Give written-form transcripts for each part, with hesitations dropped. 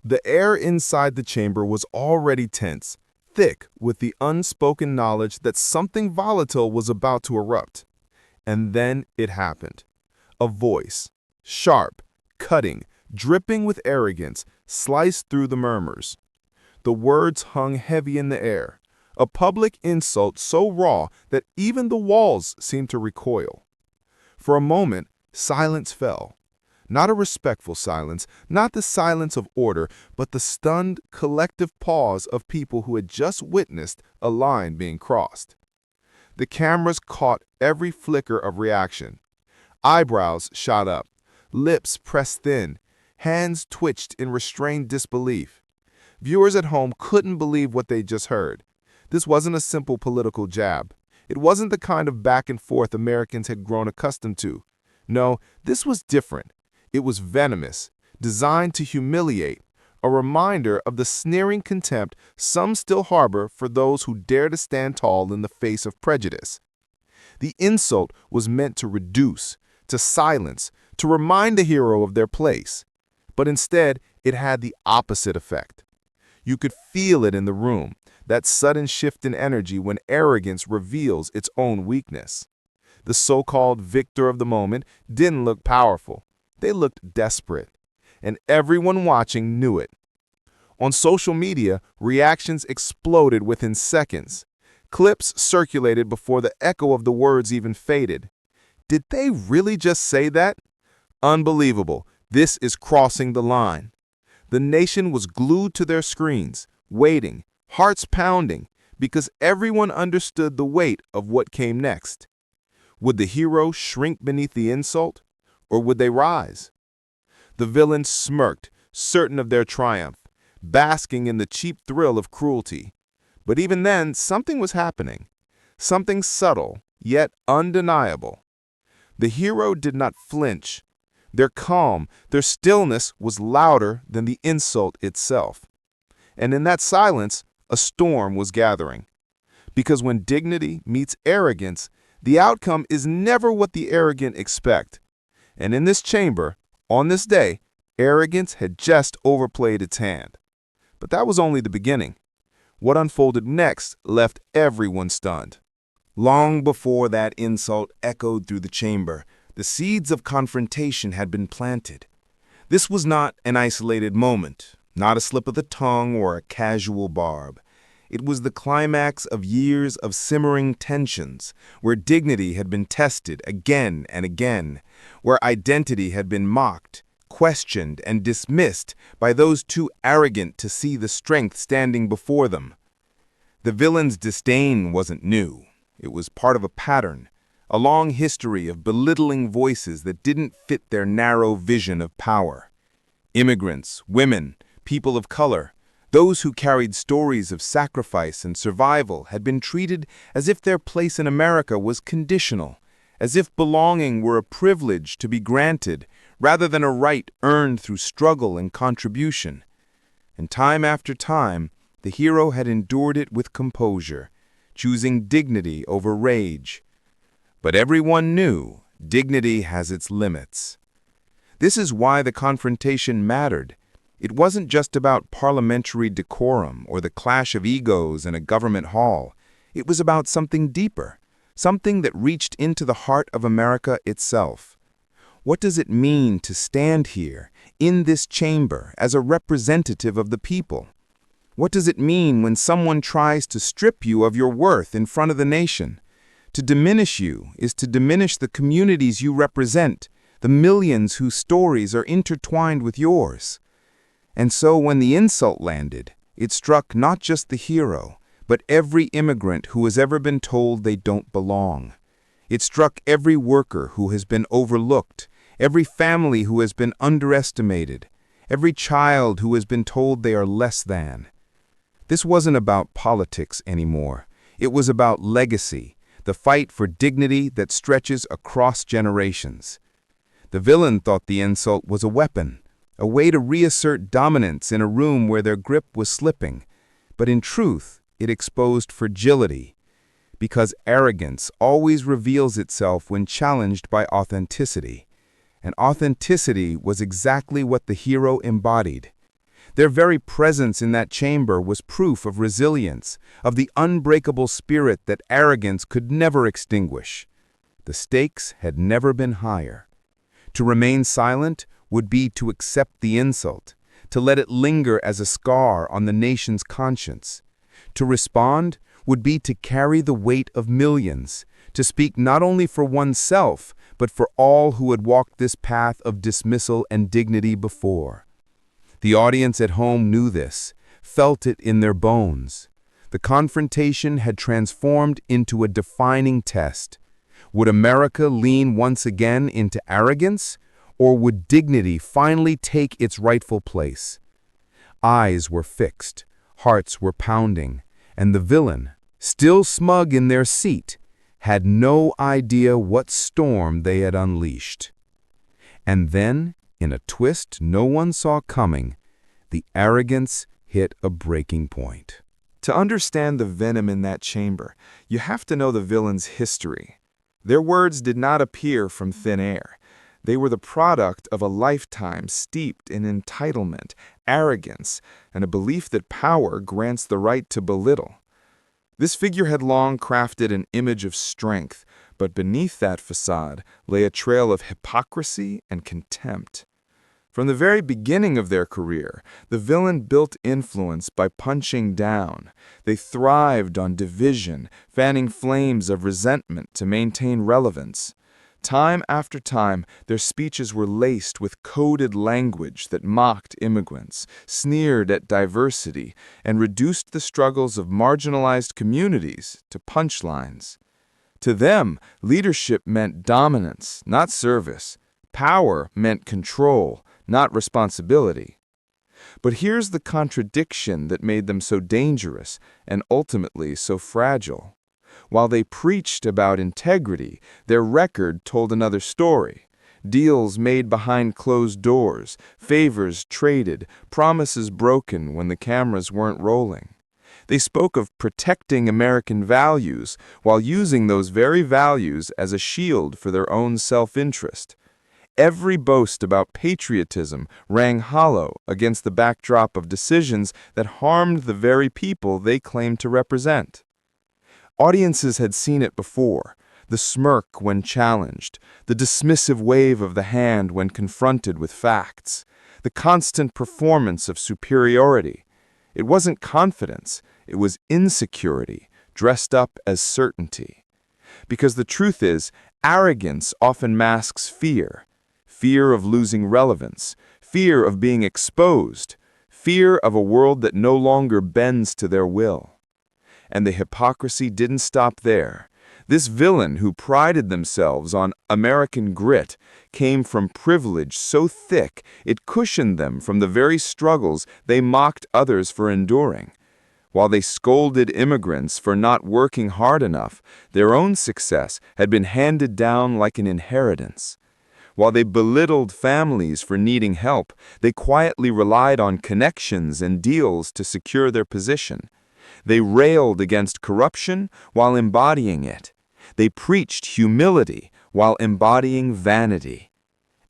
The air inside the chamber was already tense, thick with the unspoken knowledge that something volatile was about to erupt. And then it happened. A voice, sharp, cutting, dripping with arrogance, sliced through the murmurs. The words hung heavy in the air, a public insult so raw that even the walls seemed to recoil. For a moment, silence fell. Not a respectful silence, not the silence of order, but the stunned, collective pause of people who had just witnessed a line being crossed. The cameras caught every flicker of reaction. Eyebrows shot up, lips pressed thin, hands twitched in restrained disbelief. Viewers at home couldn't believe what they just heard. This wasn't a simple political jab. It wasn't the kind of back and forth Americans had grown accustomed to. No, this was different. It was venomous, designed to humiliate, a reminder of the sneering contempt some still harbor for those who dare to stand tall in the face of prejudice. The insult was meant to reduce, to silence, to remind the hero of their place. But instead, it had the opposite effect. You could feel it in the room, that sudden shift in energy when arrogance reveals its own weakness. The so-called victor of the moment didn't look powerful. They looked desperate, and everyone watching knew it. On social media, reactions exploded within seconds. Clips circulated before the echo of the words even faded. Did they really just say that? Unbelievable. This is crossing the line. The nation was glued to their screens, waiting, hearts pounding, because everyone understood the weight of what came next. Would the hero shrink beneath the insult? Or would they rise? The villains smirked, certain of their triumph, basking in the cheap thrill of cruelty. But even then, something was happening. Something subtle, yet undeniable. The hero did not flinch. Their calm, their stillness was louder than the insult itself. And in that silence, a storm was gathering. Because when dignity meets arrogance, the outcome is never what the arrogant expect. And in this chamber, on this day, arrogance had just overplayed its hand. But that was only the beginning. What unfolded next left everyone stunned. Long before that insult echoed through the chamber, the seeds of confrontation had been planted. This was not an isolated moment, not a slip of the tongue or a casual barb. It was the climax of years of simmering tensions, where dignity had been tested again and again, where identity had been mocked, questioned, and dismissed by those too arrogant to see the strength standing before them. The villain's disdain wasn't new. It was part of a pattern, a long history of belittling voices that didn't fit their narrow vision of power. Immigrants, women, people of color, those who carried stories of sacrifice and survival had been treated as if their place in America was conditional, as if belonging were a privilege to be granted rather than a right earned through struggle and contribution. And time after time, the hero had endured it with composure, choosing dignity over rage. But everyone knew dignity has its limits. This is why the confrontation mattered. It wasn't just about parliamentary decorum or the clash of egos in a government hall. It was about something deeper, something that reached into the heart of America itself. What does it mean to stand here, in this chamber, as a representative of the people? What does it mean when someone tries to strip you of your worth in front of the nation? To diminish you is to diminish the communities you represent, the millions whose stories are intertwined with yours. And so when the insult landed, it struck not just the hero, but every immigrant who has ever been told they don't belong. It struck every worker who has been overlooked, every family who has been underestimated, every child who has been told they are less than. This wasn't about politics anymore. It was about legacy, the fight for dignity that stretches across generations. The villain thought the insult was a weapon, a way to reassert dominance in a room where their grip was slipping. But in truth, it exposed fragility, because arrogance always reveals itself when challenged by authenticity. And authenticity was exactly what the hero embodied. Their very presence in that chamber was proof of resilience, of the unbreakable spirit that arrogance could never extinguish. The stakes had never been higher. To remain silent would be to accept the insult, to let it linger as a scar on the nation's conscience. To respond would be to carry the weight of millions, to speak not only for oneself, but for all who had walked this path of dismissal and dignity before. The audience at home knew this, felt it in their bones. The confrontation had transformed into a defining test. Would America lean once again into arrogance, or would dignity finally take its rightful place? Eyes were fixed, hearts were pounding, and the villain, still smug in their seat, had no idea what storm they had unleashed. And then, in a twist no one saw coming, the arrogance hit a breaking point. To understand the venom in that chamber, you have to know the villain's history. Their words did not appear from thin air. They were the product of a lifetime steeped in entitlement, arrogance, and a belief that power grants the right to belittle. This figure had long crafted an image of strength, but beneath that facade lay a trail of hypocrisy and contempt. From the very beginning of their career, the villain built influence by punching down. They thrived on division, fanning flames of resentment to maintain relevance. Time after time, their speeches were laced with coded language that mocked immigrants, sneered at diversity, and reduced the struggles of marginalized communities to punchlines. To them, leadership meant dominance, not service. Power meant control, not responsibility. But here's the contradiction that made them so dangerous and ultimately so fragile. While they preached about integrity, their record told another story. Deals made behind closed doors, favors traded, promises broken when the cameras weren't rolling. They spoke of protecting American values while using those very values as a shield for their own self-interest. Every boast about patriotism rang hollow against the backdrop of decisions that harmed the very people they claimed to represent. Audiences had seen it before, the smirk when challenged, the dismissive wave of the hand when confronted with facts, the constant performance of superiority. It wasn't confidence, it was insecurity, dressed up as certainty. Because the truth is, arrogance often masks fear. Fear of losing relevance, fear of being exposed, fear of a world that no longer bends to their will. And the hypocrisy didn't stop there. This villain who prided themselves on American grit came from privilege so thick it cushioned them from the very struggles they mocked others for enduring. While they scolded immigrants for not working hard enough, their own success had been handed down like an inheritance. While they belittled families for needing help, they quietly relied on connections and deals to secure their position. They railed against corruption while embodying it. They preached humility while embodying vanity.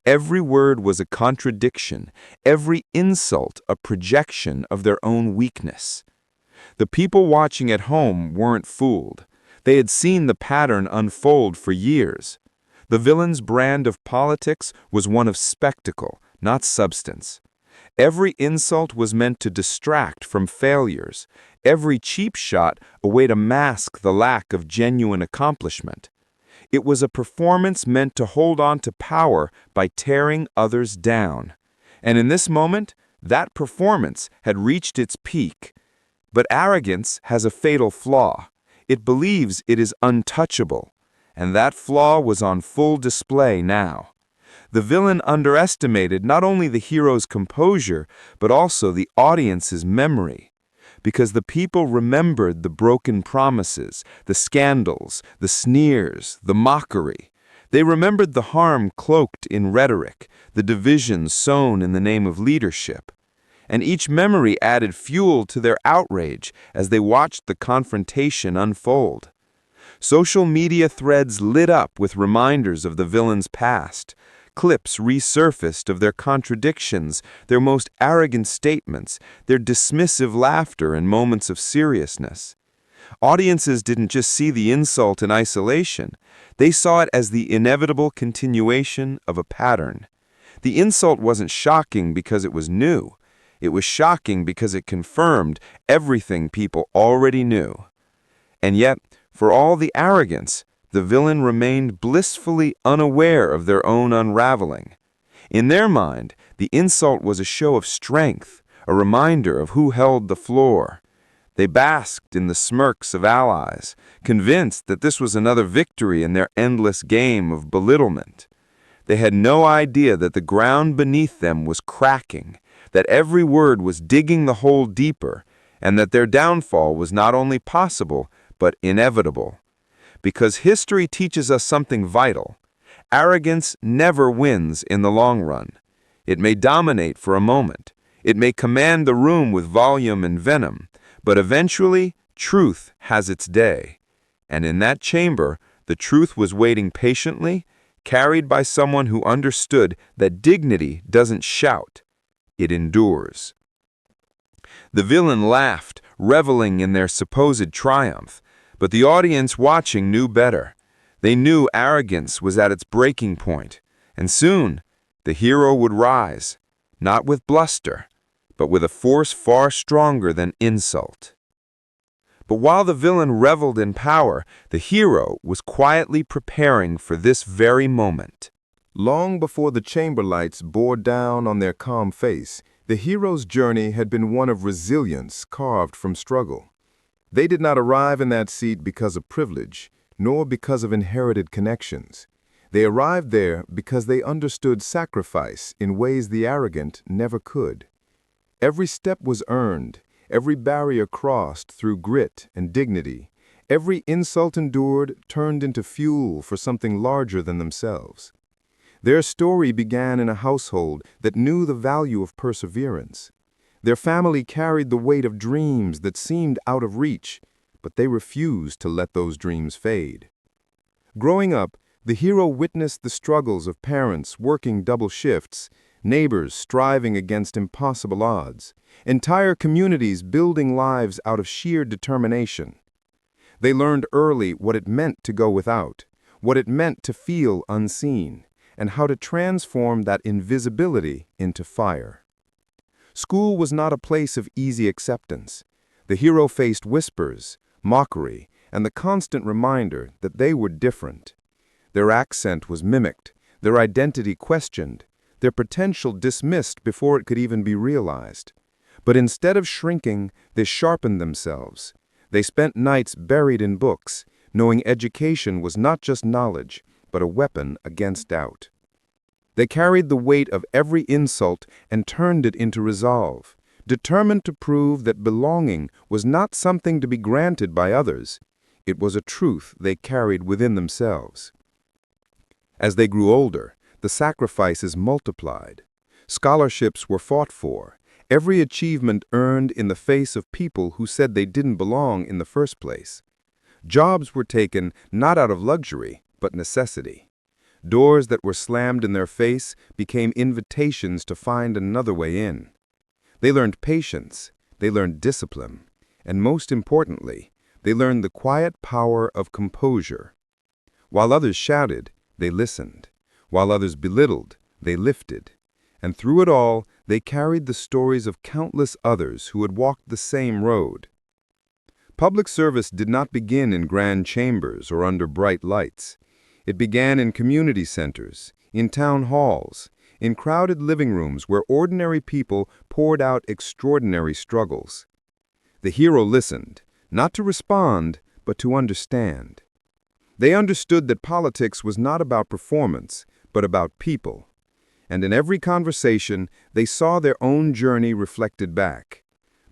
Every word was a contradiction, every insult a projection of their own weakness. The people watching at home weren't fooled. They had seen the pattern unfold for years. The villain's brand of politics was one of spectacle, not substance. Every insult was meant to distract from failures, every cheap shot a way to mask the lack of genuine accomplishment. It was a performance meant to hold on to power by tearing others down. And in this moment, that performance had reached its peak. But arrogance has a fatal flaw. It believes it is untouchable. And that flaw was on full display now. The villain underestimated not only the hero's composure, but also the audience's memory. Because the people remembered the broken promises, the scandals, the sneers, the mockery. They remembered the harm cloaked in rhetoric, the division sown in the name of leadership. And each memory added fuel to their outrage as they watched the confrontation unfold. Social media threads lit up with reminders of the villain's past, Clips resurfaced of their contradictions, their most arrogant statements, their dismissive laughter in moments of seriousness. Audiences didn't just see the insult in isolation, they saw it as the inevitable continuation of a pattern. The insult wasn't shocking because it was new. It was shocking because it confirmed everything people already knew. And yet, for all the arrogance, the villain remained blissfully unaware of their own unraveling. In their mind, the insult was a show of strength, a reminder of who held the floor. They basked in the smirks of allies, convinced that this was another victory in their endless game of belittlement. They had no idea that the ground beneath them was cracking, that every word was digging the hole deeper, and that their downfall was not only possible, but inevitable. Because history teaches us something vital. Arrogance never wins in the long run. It may dominate for a moment. It may command the room with volume and venom, but eventually, truth has its day. And in that chamber, the truth was waiting patiently, carried by someone who understood that dignity doesn't shout, it endures. The villain laughed, reveling in their supposed triumph, but the audience watching knew better. They knew arrogance was at its breaking point, and soon the hero would rise, not with bluster, but with a force far stronger than insult. But while the villain reveled in power, the hero was quietly preparing for this very moment. Long before the chamber lights bore down on their calm face, the hero's journey had been one of resilience carved from struggle. They did not arrive in that seat because of privilege, nor because of inherited connections. They arrived there because they understood sacrifice in ways the arrogant never could. Every step was earned, every barrier crossed through grit and dignity, every insult endured turned into fuel for something larger than themselves. Their story began in a household that knew the value of perseverance. Their family carried the weight of dreams that seemed out of reach, but they refused to let those dreams fade. Growing up, the hero witnessed the struggles of parents working double shifts, neighbors striving against impossible odds, entire communities building lives out of sheer determination. They learned early what it meant to go without, what it meant to feel unseen, and how to transform that invisibility into fire. School was not a place of easy acceptance. The hero faced whispers, mockery, and the constant reminder that they were different. Their accent was mimicked, their identity questioned, their potential dismissed before it could even be realized. But instead of shrinking, they sharpened themselves. They spent nights buried in books, knowing education was not just knowledge, but a weapon against doubt. They carried the weight of every insult and turned it into resolve, determined to prove that belonging was not something to be granted by others. It was a truth they carried within themselves. As they grew older, the sacrifices multiplied. Scholarships were fought for, every achievement earned in the face of people who said they didn't belong in the first place. Jobs were taken not out of luxury, but necessity. Doors that were slammed in their face became invitations to find another way in. They learned patience, they learned discipline, and most importantly, they learned the quiet power of composure. While others shouted, they listened. While others belittled, they lifted. And through it all, they carried the stories of countless others who had walked the same road. Public service did not begin in grand chambers or under bright lights. It began in community centers, in town halls, in crowded living rooms where ordinary people poured out extraordinary struggles. The hero listened, not to respond, but to understand. They understood that politics was not about performance, but about people. And in every conversation, they saw their own journey reflected back.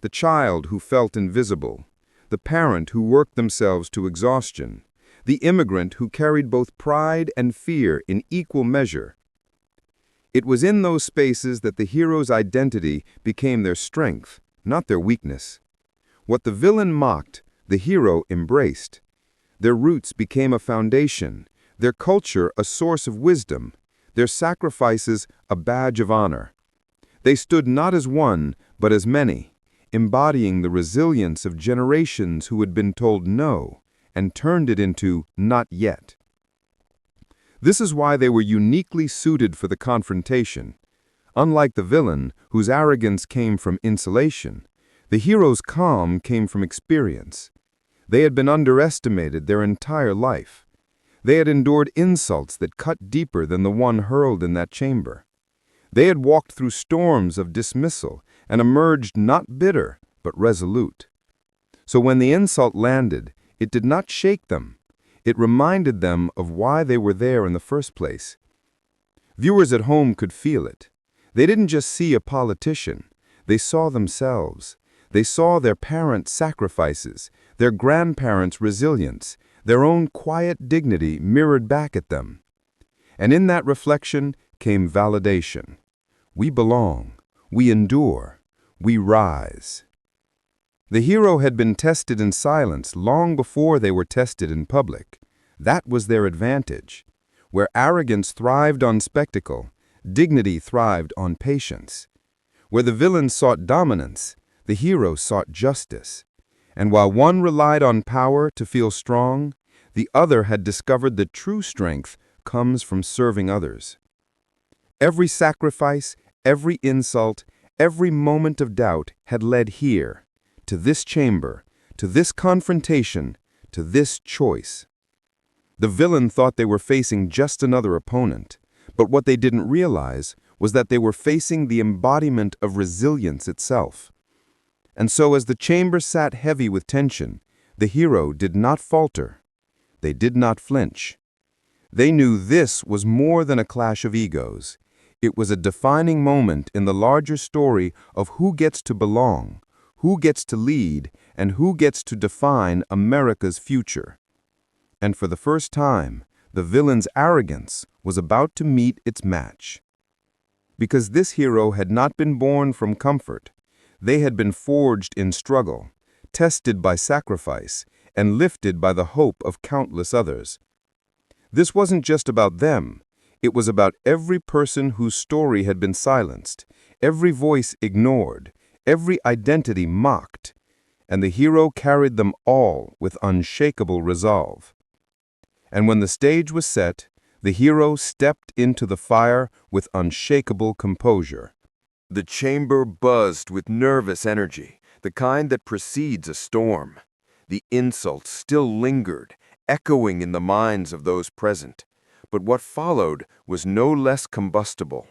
The child who felt invisible, the parent who worked themselves to exhaustion, the immigrant who carried both pride and fear in equal measure. It was in those spaces that the hero's identity became their strength, not their weakness. What the villain mocked, the hero embraced. Their roots became a foundation, their culture a source of wisdom, their sacrifices a badge of honor. They stood not as one, but as many, embodying the resilience of generations who had been told no and turned it into not yet. This is why they were uniquely suited for the confrontation. Unlike the villain, whose arrogance came from insulation, the hero's calm came from experience. They had been underestimated their entire life. They had endured insults that cut deeper than the one hurled in that chamber. They had walked through storms of dismissal and emerged not bitter, but resolute. So when the insult landed, it did not shake them. It reminded them of why they were there in the first place. Viewers at home could feel it. They didn't just see a politician. They saw themselves. They saw their parents' sacrifices, their grandparents' resilience, their own quiet dignity mirrored back at them. And in that reflection came validation. We belong. We endure. We rise. The hero had been tested in silence long before they were tested in public. That was their advantage. Where arrogance thrived on spectacle, dignity thrived on patience. Where the villain sought dominance, the hero sought justice. And while one relied on power to feel strong, the other had discovered that true strength comes from serving others. Every sacrifice, every insult, every moment of doubt had led here, to this chamber, to this confrontation, to this choice. The villain thought they were facing just another opponent, but what they didn't realize was that they were facing the embodiment of resilience itself. And so as the chamber sat heavy with tension, the hero did not falter. They did not flinch. They knew this was more than a clash of egos. It was a defining moment in the larger story of who gets to belong, who gets to lead, and who gets to define America's future. And for the first time, the villain's arrogance was about to meet its match. Because this hero had not been born from comfort. They had been forged in struggle, tested by sacrifice, and lifted by the hope of countless others. This wasn't just about them. It was about every person whose story had been silenced, every voice ignored, every identity mocked, and the hero carried them all with unshakable resolve. And when the stage was set, the hero stepped into the fire with unshakable composure. The chamber buzzed with nervous energy, the kind that precedes a storm. The insults still lingered, echoing in the minds of those present. But what followed was no less combustible.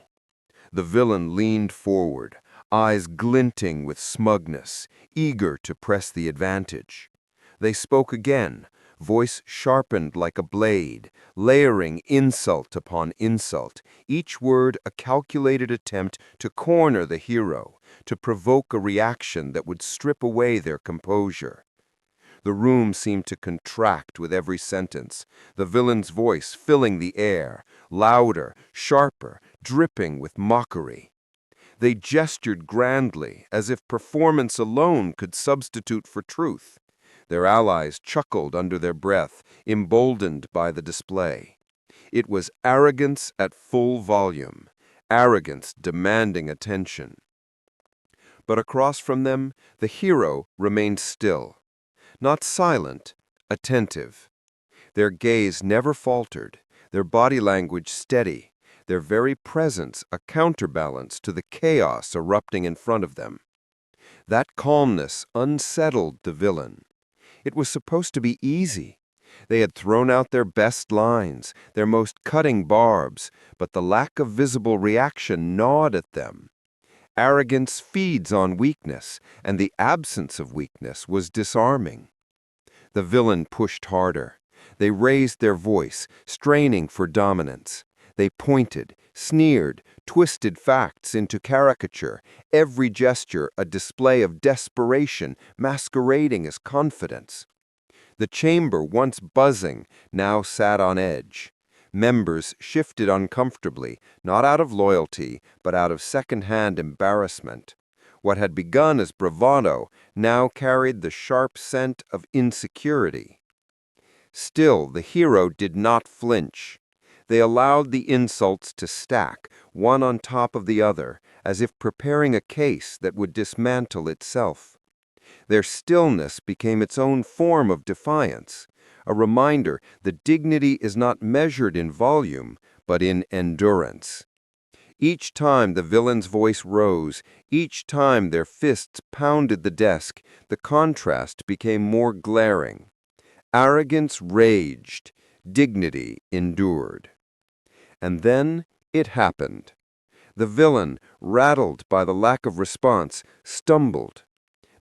The villain leaned forward, eyes glinting with smugness, eager to press the advantage. They spoke again, voice sharpened like a blade, layering insult upon insult, each word a calculated attempt to corner the hero, to provoke a reaction that would strip away their composure. The room seemed to contract with every sentence, the villain's voice filling the air, louder, sharper, dripping with mockery. They gestured grandly, as if performance alone could substitute for truth. Their allies chuckled under their breath, emboldened by the display. It was arrogance at full volume, arrogance demanding attention. But across from them, the hero remained still. Not silent, attentive. Their gaze never faltered, their body language steady, their very presence a counterbalance to the chaos erupting in front of them. That calmness unsettled the villain. It was supposed to be easy. They had thrown out their best lines, their most cutting barbs, but the lack of visible reaction gnawed at them. Arrogance feeds on weakness, and the absence of weakness was disarming. The villain pushed harder. They raised their voice, straining for dominance. They pointed, sneered, twisted facts into caricature, every gesture a display of desperation masquerading as confidence. The chamber, once buzzing, now sat on edge. Members shifted uncomfortably, not out of loyalty, but out of second-hand embarrassment. What had begun as bravado now carried the sharp scent of insecurity. Still, the hero did not flinch. They allowed the insults to stack, one on top of the other, as if preparing a case that would dismantle itself. Their stillness became its own form of defiance, a reminder that dignity is not measured in volume, but in endurance. Each time the villain's voice rose, each time their fists pounded the desk, the contrast became more glaring. Arrogance raged, dignity endured. And then it happened. The villain, rattled by the lack of response, stumbled.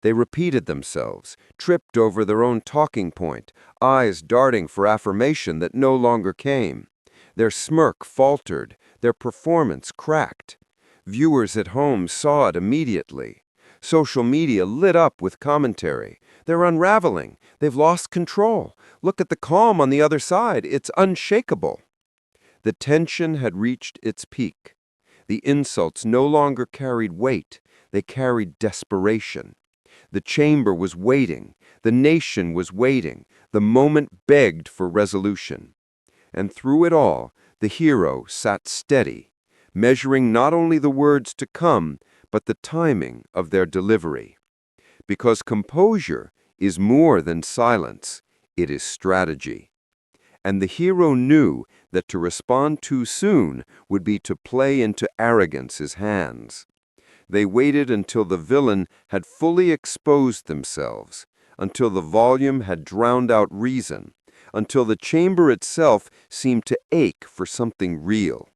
They repeated themselves, tripped over their own talking point, eyes darting for affirmation that no longer came. Their smirk faltered, their performance cracked. Viewers at home saw it immediately. Social media lit up with commentary. They're unraveling. They've lost control. Look at the calm on the other side. It's unshakable. The tension had reached its peak. The insults no longer carried weight. They carried desperation. The chamber was waiting. The nation was waiting. The moment begged for resolution. And through it all, the hero sat steady, measuring not only the words to come, but the timing of their delivery. Because composure is more than silence, it is strategy. And the hero knew that to respond too soon would be to play into arrogance's hands. They waited until the villain had fully exposed themselves, until the volume had drowned out reason, until the chamber itself seemed to ache for something real.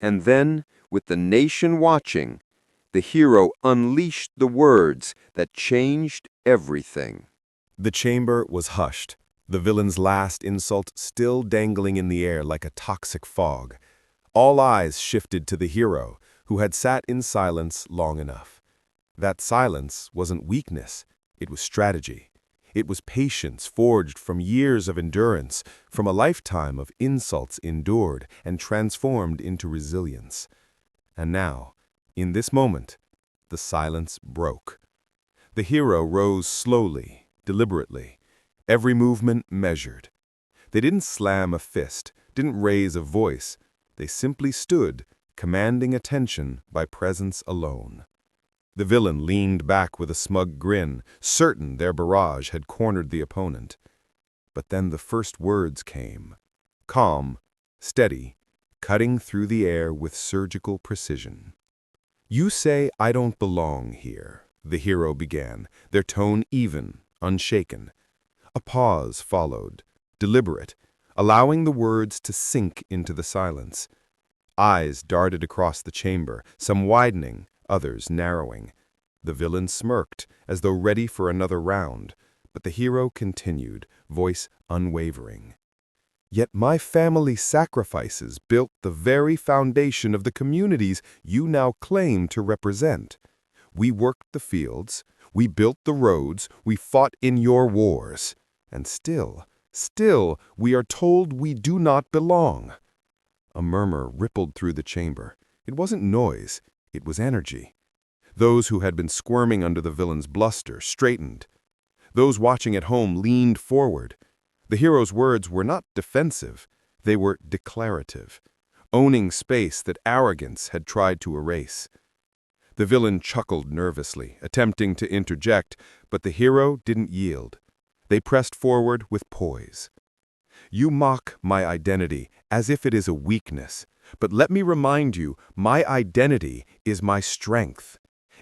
And then, with the nation watching, the hero unleashed the words that changed everything. The chamber was hushed, the villain's last insult still dangling in the air like a toxic fog. All eyes shifted to the hero, who had sat in silence long enough. That silence wasn't weakness, it was strategy. It was patience forged from years of endurance, from a lifetime of insults endured and transformed into resilience. And now, in this moment, the silence broke. The hero rose slowly, deliberately, every movement measured. They didn't slam a fist, didn't raise a voice. They simply stood, commanding attention by presence alone. The villain leaned back with a smug grin, certain their barrage had cornered the opponent. But then the first words came, calm, steady, cutting through the air with surgical precision. "You say I don't belong here," the hero began, their tone even, unshaken. A pause followed, deliberate, allowing the words to sink into the silence. Eyes darted across the chamber, some widening, others narrowing. The villain smirked, as though ready for another round, but the hero continued, voice unwavering. "Yet my family's sacrifices built the very foundation of the communities you now claim to represent. We worked the fields, we built the roads, we fought in your wars. And still, we are told we do not belong." A murmur rippled through the chamber. It wasn't noise, it was energy. Those who had been squirming under the villain's bluster straightened. Those watching at home leaned forward. The hero's words were not defensive, they were declarative, owning space that arrogance had tried to erase. The villain chuckled nervously, attempting to interject, but the hero didn't yield. They pressed forward with poise. "You mock my identity as if it is a weakness, but let me remind you, my identity is my strength.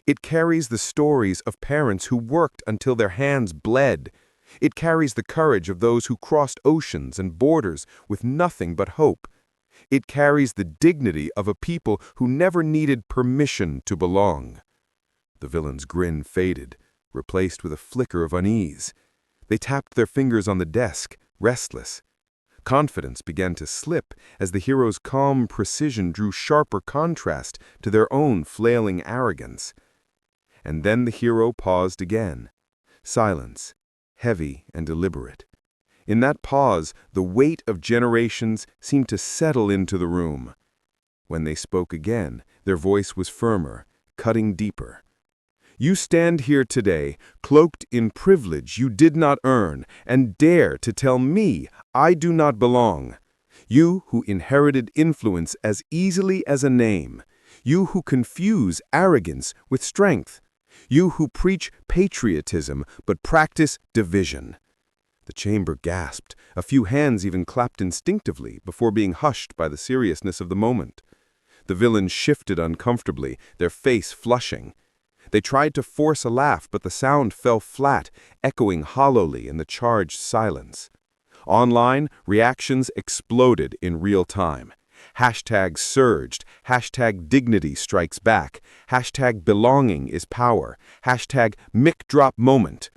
It carries the stories of parents who worked until their hands bled. It carries the courage of those who crossed oceans and borders with nothing but hope. It carries the dignity of a people who never needed permission to belong." The villain's grin faded, replaced with a flicker of unease. They tapped their fingers on the desk, restless. Confidence began to slip as the hero's calm precision drew sharper contrast to their own flailing arrogance. And then the hero paused again. Silence, heavy and deliberate. In that pause, the weight of generations seemed to settle into the room. When they spoke again, their voice was firmer, cutting deeper. "You stand here today, cloaked in privilege you did not earn, and dare to tell me I do not belong. You who inherited influence as easily as a name. You who confuse arrogance with strength. You who preach patriotism but practice division." The chamber gasped. A few hands even clapped instinctively before being hushed by the seriousness of the moment. The villains shifted uncomfortably, their face flushing. They tried to force a laugh, but the sound fell flat, echoing hollowly in the charged silence. Online, reactions exploded in real time. Hashtags surged, hashtag dignity strikes back, hashtag belonging is power, hashtag mic drop moment.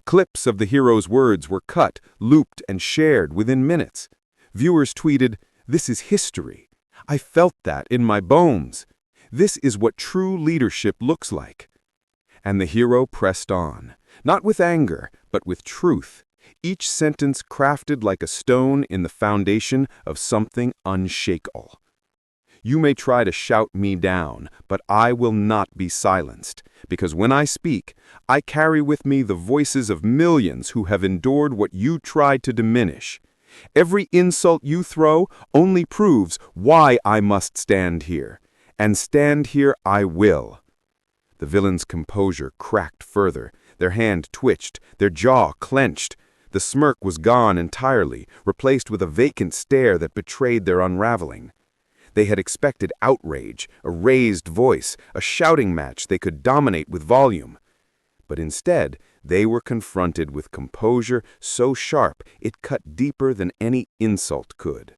Clips of the hero's words were cut, looped, and shared within minutes. Viewers tweeted, "This is history. I felt that in my bones. This is what true leadership looks like." And the hero pressed on, not with anger, but with truth, each sentence crafted like a stone in the foundation of something unshakable. "You may try to shout me down, but I will not be silenced, because when I speak, I carry with me the voices of millions who have endured what you tried to diminish. Every insult you throw only proves why I must stand here, and stand here I will." The villain's composure cracked further. Their hand twitched, their jaw clenched. The smirk was gone entirely, replaced with a vacant stare that betrayed their unraveling. They had expected outrage, a raised voice, a shouting match they could dominate with volume. But instead, they were confronted with composure so sharp it cut deeper than any insult could.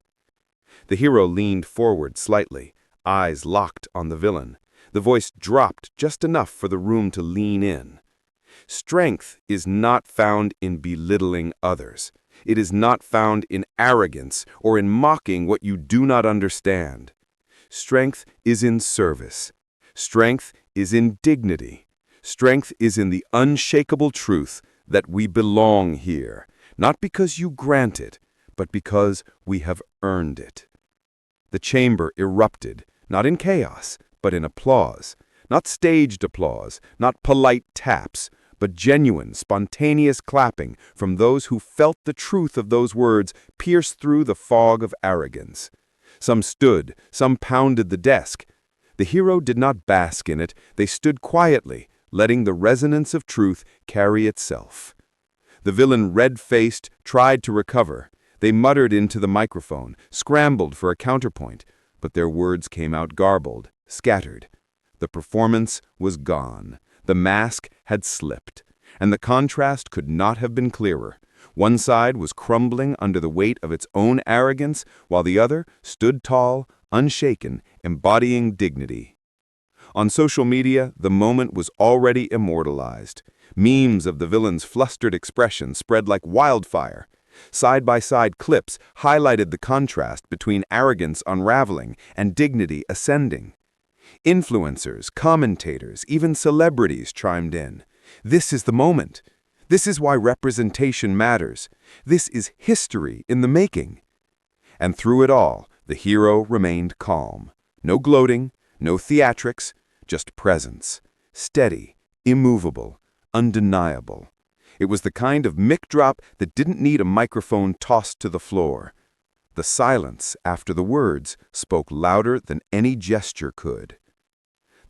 The hero leaned forward slightly, eyes locked on the villain. The voice dropped just enough for the room to lean in. "Strength is not found in belittling others. It is not found in arrogance or in mocking what you do not understand. Strength is in service. Strength is in dignity. Strength is in the unshakable truth that we belong here, not because you grant it, but because we have earned it." The chamber erupted, not in chaos, but in applause. Not staged applause, not polite taps, but genuine, spontaneous clapping from those who felt the truth of those words pierce through the fog of arrogance. Some stood, some pounded the desk. The hero did not bask in it, they stood quietly, letting the resonance of truth carry itself. The villain, red-faced, tried to recover. They muttered into the microphone, scrambled for a counterpoint, but their words came out garbled, scattered. The performance was gone. The mask had slipped, and the contrast could not have been clearer. One side was crumbling under the weight of its own arrogance, while the other stood tall, unshaken, embodying dignity. On social media, the moment was already immortalized. Memes of the villain's flustered expression spread like wildfire. Side-by-side clips highlighted the contrast between arrogance unraveling and dignity ascending. Influencers, commentators, even celebrities chimed in. This is the moment. This is why representation matters. This is history in the making. And through it all, the hero remained calm. No gloating, no theatrics, just presence. Steady, immovable, undeniable. It was the kind of mic drop that didn't need a microphone tossed to the floor. The silence after the words spoke louder than any gesture could.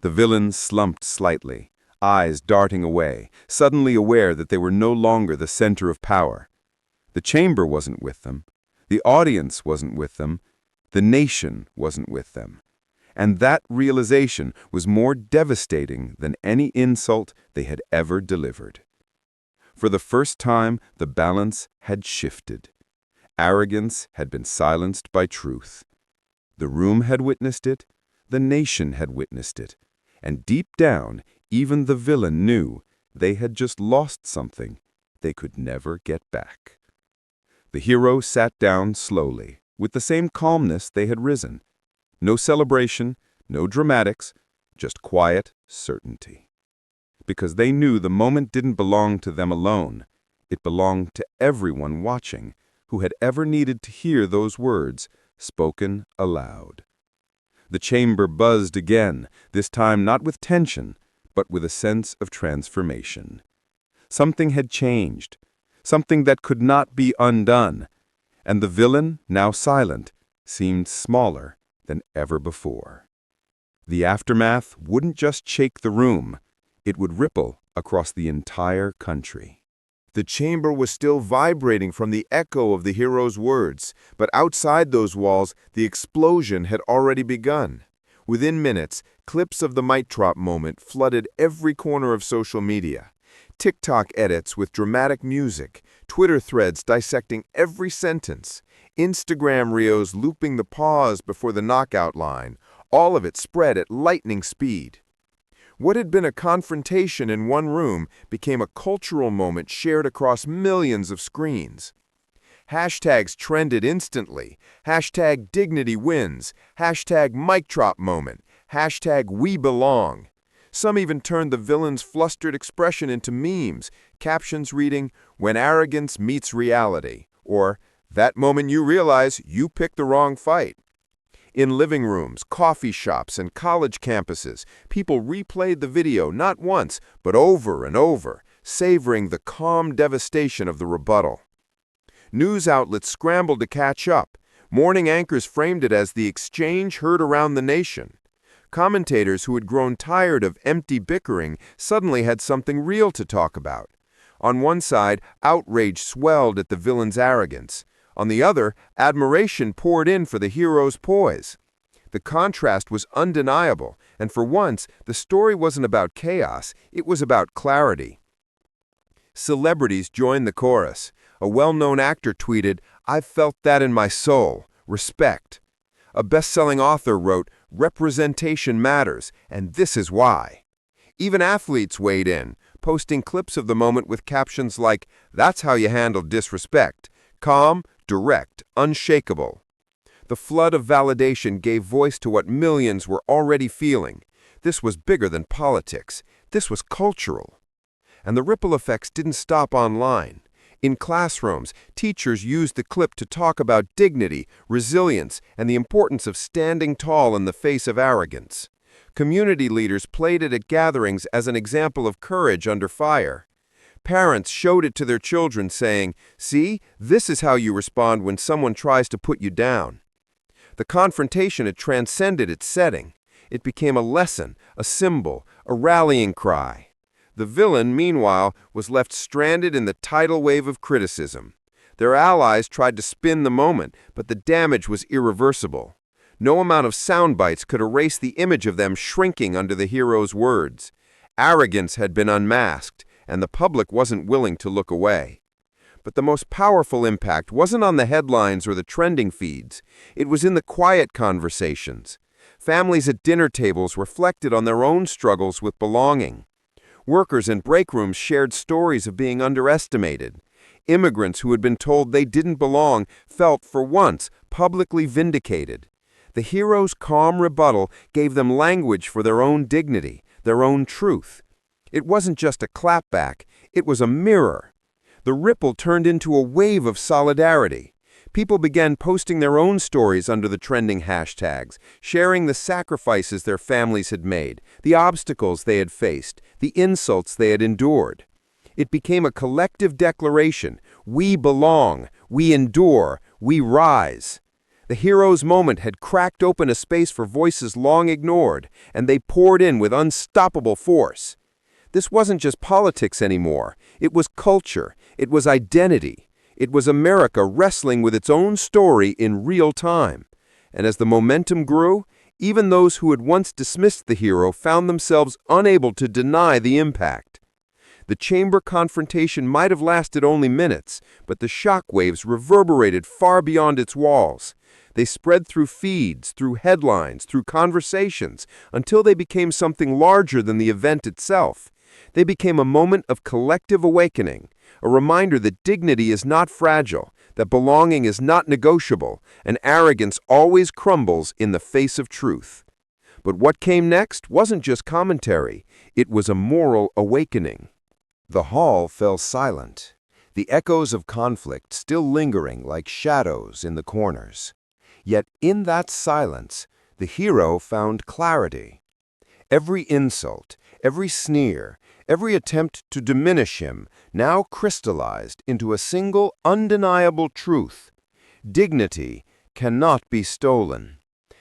The villain slumped slightly, eyes darting away, suddenly aware that they were no longer the center of power. The chamber wasn't with them. The audience wasn't with them. The nation wasn't with them. And that realization was more devastating than any insult they had ever delivered. For the first time, the balance had shifted. Arrogance had been silenced by truth. The room had witnessed it. The nation had witnessed it. And deep down, even the villain knew they had just lost something they could never get back. The hero sat down slowly, with the same calmness they had risen. No celebration, no dramatics, just quiet certainty. Because they knew the moment didn't belong to them alone. It belonged to everyone watching who had ever needed to hear those words spoken aloud. The chamber buzzed again, this time not with tension, but with a sense of transformation. Something had changed, something that could not be undone, and the villain, now silent, seemed smaller than ever before. The aftermath wouldn't just shake the room, it would ripple across the entire country. The chamber was still vibrating from the echo of the hero's words, but outside those walls, the explosion had already begun. Within minutes, clips of the mic drop moment flooded every corner of social media. TikTok edits with dramatic music, Twitter threads dissecting every sentence, Instagram reels looping the pause before the knockout line, all of it spread at lightning speed. What had been a confrontation in one room became a cultural moment shared across millions of screens. Hashtags trended instantly. Hashtag dignity wins. Hashtag mic drop moment. Hashtag we belong. Some even turned the villain's flustered expression into memes, captions reading, "When arrogance meets reality," or "That moment you realize you picked the wrong fight." In living rooms, coffee shops, and college campuses, people replayed the video not once, but over and over, savoring the calm devastation of the rebuttal. News outlets scrambled to catch up. Morning anchors framed it as the exchange heard around the nation. Commentators who had grown tired of empty bickering suddenly had something real to talk about. On one side, outrage swelled at the villain's arrogance. On the other, admiration poured in for the hero's poise. The contrast was undeniable, and for once, the story wasn't about chaos, it was about clarity. Celebrities joined the chorus. A well-known actor tweeted, "I've felt that in my soul. Respect." A best-selling author wrote, "Representation matters, and this is why." Even athletes weighed in, posting clips of the moment with captions like, "That's how you handle disrespect. Calm, direct, unshakable." The flood of validation gave voice to what millions were already feeling. This was bigger than politics. This was cultural. And the ripple effects didn't stop online. In classrooms, teachers used the clip to talk about dignity, resilience, and the importance of standing tall in the face of arrogance. Community leaders played it at gatherings as an example of courage under fire. Parents showed it to their children, saying, "See, this is how you respond when someone tries to put you down." The confrontation had transcended its setting. It became a lesson, a symbol, a rallying cry. The villain, meanwhile, was left stranded in the tidal wave of criticism. Their allies tried to spin the moment, but the damage was irreversible. No amount of sound bites could erase the image of them shrinking under the hero's words. Arrogance had been unmasked, and the public wasn't willing to look away. But the most powerful impact wasn't on the headlines or the trending feeds. It was in the quiet conversations. Families at dinner tables reflected on their own struggles with belonging. Workers in break rooms shared stories of being underestimated. Immigrants who had been told they didn't belong felt, for once, publicly vindicated. The hero's calm rebuttal gave them language for their own dignity, their own truth. It wasn't just a clapback, it was a mirror. The ripple turned into a wave of solidarity. People began posting their own stories under the trending hashtags, sharing the sacrifices their families had made, the obstacles they had faced, the insults they had endured. It became a collective declaration: we belong, we endure, we rise. The hero's moment had cracked open a space for voices long ignored, and they poured in with unstoppable force. This wasn't just politics anymore. It was culture. It was identity. It was America wrestling with its own story in real time. And as the momentum grew, even those who had once dismissed the hero found themselves unable to deny the impact. The chamber confrontation might have lasted only minutes, but the shockwaves reverberated far beyond its walls. They spread through feeds, through headlines, through conversations, until they became something larger than the event itself. They became a moment of collective awakening, a reminder that dignity is not fragile, that belonging is not negotiable, and arrogance always crumbles in the face of truth. But what came next wasn't just commentary, it was a moral awakening. The hall fell silent, the echoes of conflict still lingering like shadows in the corners. Yet in that silence, the hero found clarity. Every insult, every sneer, every attempt to diminish him now crystallized into a single undeniable truth. Dignity, cannot be stolen,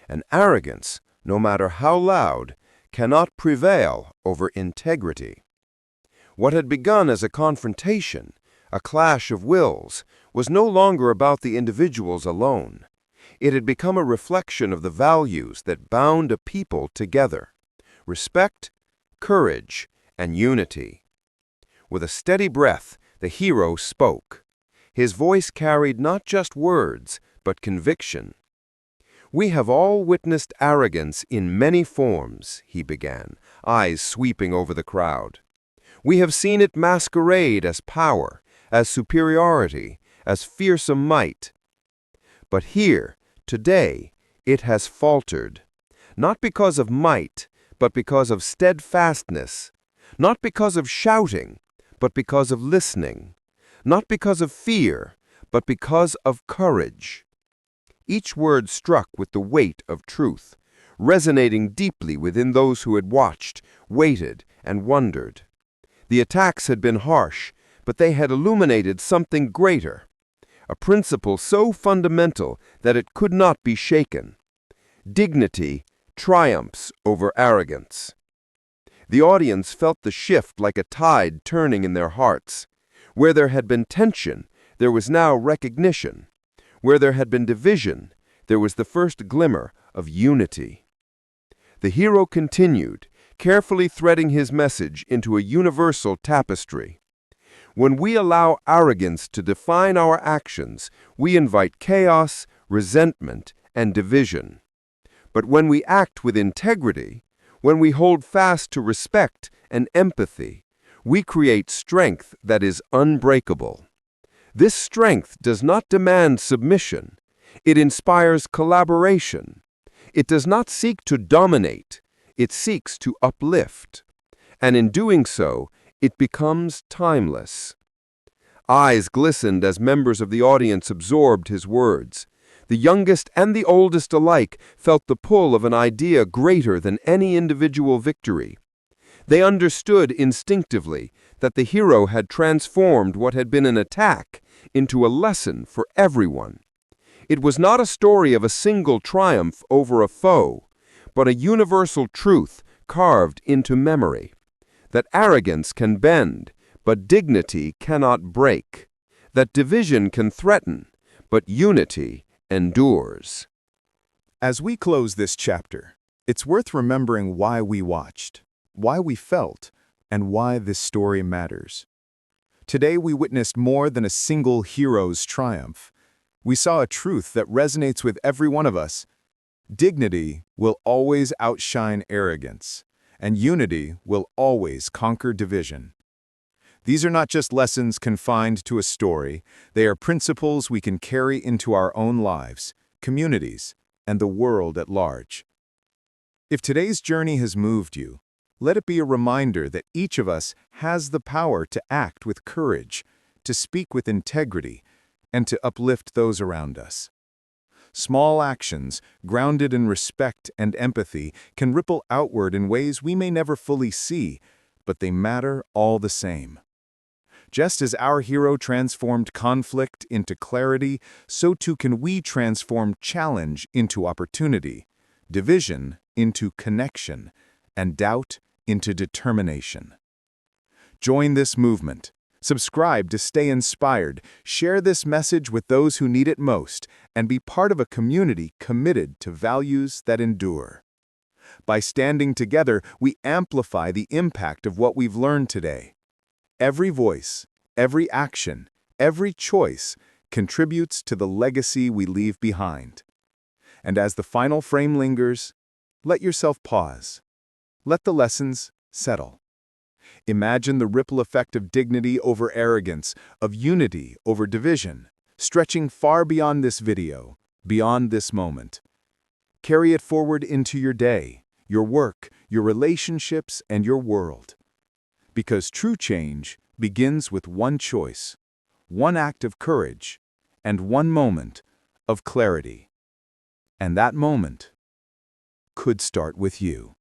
and arrogance, no matter how loud, cannot prevail over integrity. What had begun as a confrontation, a clash of wills, was no longer about the individuals alone. It had become a reflection of the values that bound a people together: respect, courage, and unity. With a steady breath, the hero spoke. His voice carried not just words, but conviction. "We have all witnessed arrogance in many forms," he began, eyes sweeping over the crowd. "We have seen it masquerade as power, as superiority, as fearsome might. But here, today, it has faltered, not because of might, but because of steadfastness, not because of shouting, but because of listening, not because of fear, but because of courage." Each word struck with the weight of truth, resonating deeply within those who had watched, waited, and wondered. The attacks had been harsh, but they had illuminated something greater, a principle so fundamental that it could not be shaken. Dignity triumphs over arrogance. The audience felt the shift like a tide turning in their hearts. Where there had been tension, there was now recognition. Where there had been division, there was the first glimmer of unity. The hero continued, carefully threading his message into a universal tapestry. When we allow arrogance to define our actions, we invite chaos, resentment, and division. But when we act with integrity, when we hold fast to respect and empathy, we create strength that is unbreakable. This strength does not demand submission. It inspires collaboration. It does not seek to dominate. It seeks to uplift. And in doing so, it becomes timeless. Eyes glistened as members of the audience absorbed his words. The youngest and the oldest alike felt the pull of an idea greater than any individual victory. They understood instinctively that the hero had transformed what had been an attack into a lesson for everyone. It was not a story of a single triumph over a foe, but a universal truth carved into memory: that arrogance can bend, but dignity cannot break; that division can threaten, but unity endures. As we close this chapter, it's worth remembering why we watched, why we felt, and why this story matters. Today we witnessed more than a single hero's triumph. We saw a truth that resonates with every one of us. Dignity will always outshine arrogance, and unity will always conquer division. These are not just lessons confined to a story, they are principles we can carry into our own lives, communities, and the world at large. If today's journey has moved you, let it be a reminder that each of us has the power to act with courage, to speak with integrity, and to uplift those around us. Small actions, grounded in respect and empathy, can ripple outward in ways we may never fully see, but they matter all the same. Just as our hero transformed conflict into clarity, so too can we transform challenge into opportunity, division into connection, and doubt into determination. Join this movement. Subscribe to stay inspired, share this message with those who need it most, and be part of a community committed to values that endure. By standing together, we amplify the impact of what we've learned today. Every voice, every action, every choice contributes to the legacy we leave behind. And as the final frame lingers, let yourself pause. Let the lessons settle. Imagine the ripple effect of dignity over arrogance, of unity over division, stretching far beyond this video, beyond this moment. Carry it forward into your day, your work, your relationships, and your world. Because true change begins with one choice, one act of courage, and one moment of clarity. And that moment could start with you.